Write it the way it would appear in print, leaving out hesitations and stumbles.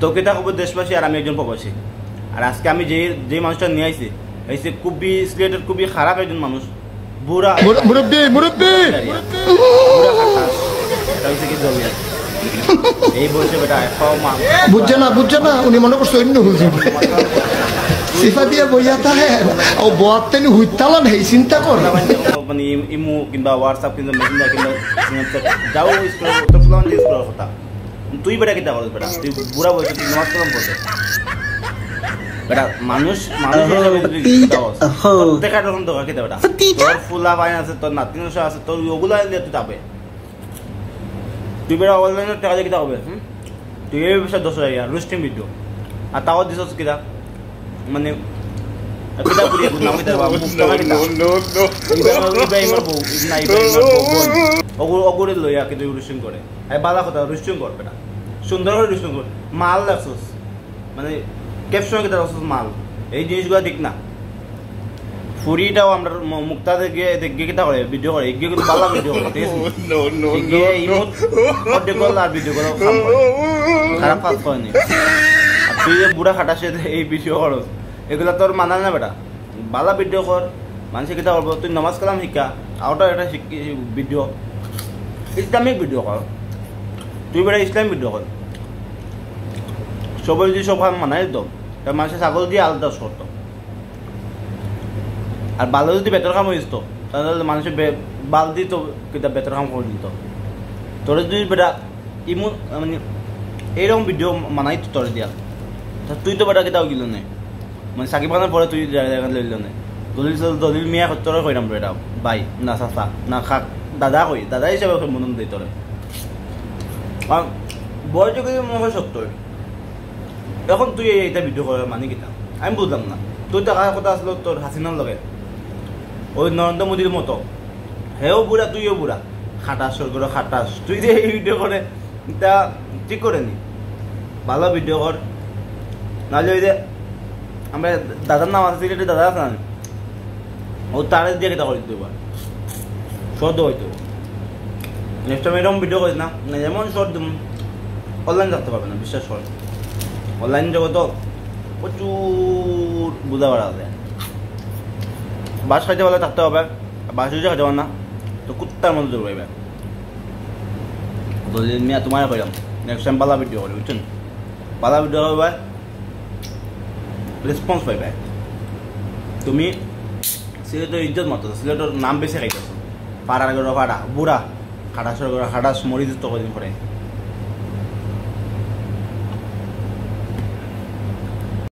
তোকে তা খবর দেশবাসী আর আমি একজন প্রবাসী। আর আজকে আমি যে মানুষটা নিয়ে আইছি এসে খুবই সিলেটের খুবই খারাপ একজন মানুষ, বুড়া মুরব্বি এই বলছে বেটা বুঝছে না উনি মনে করছে অন্য বুঝে সিফা দিয়ে বইয়া থাকে ও বয়াতেন হুইতালা নেই চিন্তা কর মানে ইমো কিংবা হোয়াটসঅ্যাপ কিংবা মেসেঞ্জার কিংবা যাও তোর ফুলান ইউজ করার কথা। তুই বেটা কিতা করছ বেটা? তুই বুড়া বলছিস, তুই নামাজ কালাম করছিস বেটা। মানুষ হিসেবে দেখা তখন তো কিতা বেটা? তোর ফুলা বাইন আছে, তোর নাতি আছে, তোর ওগুলা তুই যাবে। তুই বেটা অনলাইনে টাকা দিয়ে কিতা হবে? তুই এই বিষয়ে 10,000 রুস্টিং ভিডিও আর তাও দিছস কিতা মানে কিতা করি নাম কিতা বাবু টাকা কিতা ইব্রাহিমের বউ না ইব্রাহিমের বউ ওগুলো লইয়া কিন্তু রুস্টিং করে। এই বালা কথা রুস্টিং কর বেটা, সুন্দর করে রুস্টিং কর। মাল রাখছস মানে ক্যাপশন কিতা রাখছস মাল, এই জিনিসগুলো দেখ না। ফুরিটাও আমরা মুক্তা গিয়ে কিতা করে ভিডিও করে, এগিয়ে কিন্তু বালা ভিডিও করে আর ভিডিও করে খারাপ কাজ করেনি। আর তুই যে বুড়া খাটার সাথে এই ভিডিও করো এগুলা তোর মানা না বেটা। বালা ভিডিও কর, মানুষে কিতা করবো। তুই নামাজ কালাম শিকা আউটার একটা ভিডিও ইসলামিক ভিডিও কর, তুই বেটা ইসলামিক ভিডিও কর। সবাই যদি সব মানাই দিত মানুষের ছাগল দিয়ে আলাদা শর্ত। আর ভালো যদি বেতর কাম হইত তাহলে মানুষের বাল দিত কিতা বেতর কাম করে দিত। তোর যদি বেটা ইমন মানে এইরকম ভিডিও মানাই তোর দিয়া তুই তো বেটা কিতাও গিল নাই মানে সাকিব খানের পরে তুই লইল নাই। দলিল মিয়া তোর কইরাম বেটা ভাই না চাচা না খাক দাদা কই, দাদা হিসাবে মনন দিই তোরে। আর বয়স যদি মনে হয় 70 এখন তুই এইটা ভিডিও করে মানে কিতা আমি বুঝলাম না। তুই টাকার কথা আসলো তোর হাসিনার লগে ওই নরেন্দ্র মোদীর মতো, হেও বুড়া তুইও বুড়া, খাটাস করে খাটাস। তুই যে এই ভিডিও করে তা ঠিক করে নি, ভালো ভিডিও কর। নাহলে ওই যে আমরা দাদার নাম আছে সিলেটের দাদা আছে না, ও তার দিয়ে কেটা করে দিতে পার সদ্য হইতো। নেক্সট টাইম এরকম ভিডিও করিস না, যেমন শর্ট অনলাইন থাকতে পারবে না, বিশ্বাস কর। অনলাইন জগৎ প্রচুর বোঝা পড়া আছে। বাস খাইতে পারলে থাকতে হবে, বাস যদি খাইতে পার না তো কুত্তার মতো দৌড় পাইবে। দলিল মিয়া তোমার কইলাম নেক্সট টাইম পালা ভিডিও করি বুঝছেন, পালা ভিডিও হবে রেসপন্স পাইবে। তুমি সিলেটের ইজ্জত মাতো, সিলেটের নাম বেশি খাইতেছো, পাড়ার করে পাড়া বুড়া খাটাস করে খাটাস মরি দিত কদিন পরে।